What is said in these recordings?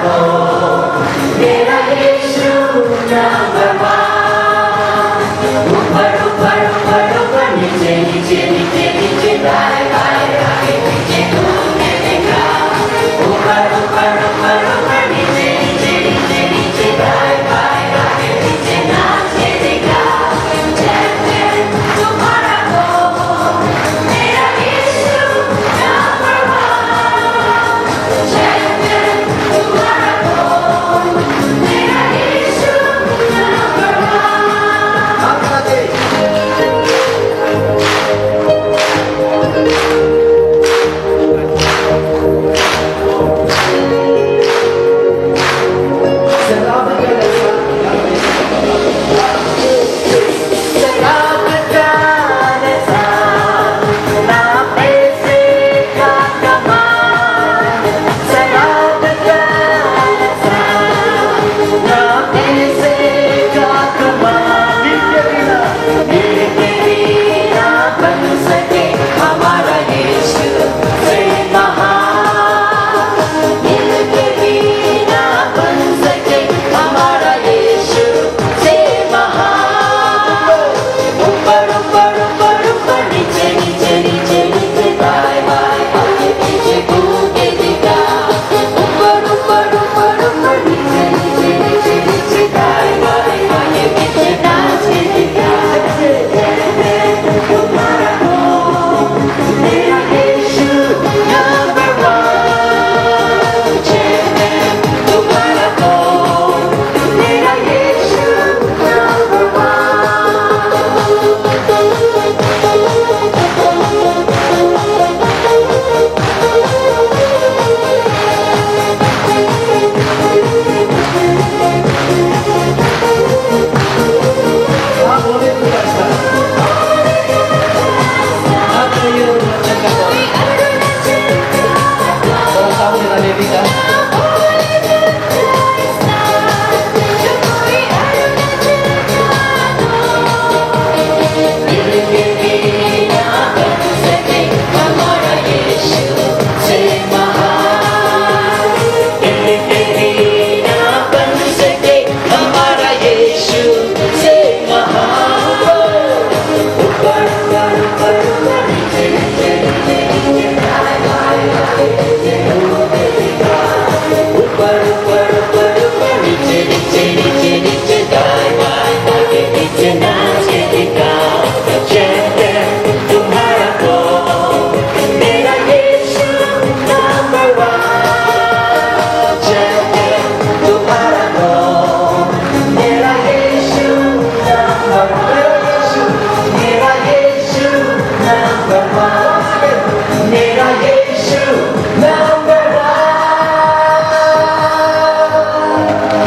को मेरा यीशु number one. ऊपर ऊपर ऊपर ऊपर नीचे नीचे नीचे नीचे दाएं बाएं आगे पीछे घूमने देखा। ऊपर ऊपर ऊपर ऊपर नीचे नीचे नीचे नीचे दाएं बाएं आगे पीछे नाचने देखा। चैंपियन तुम्हारा को मेरा यीशु नंबर वन। चैंपियन तुम्हारा को मेरा यीशु number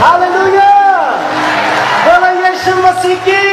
Hallelujah! Bola Yeshua Masih ki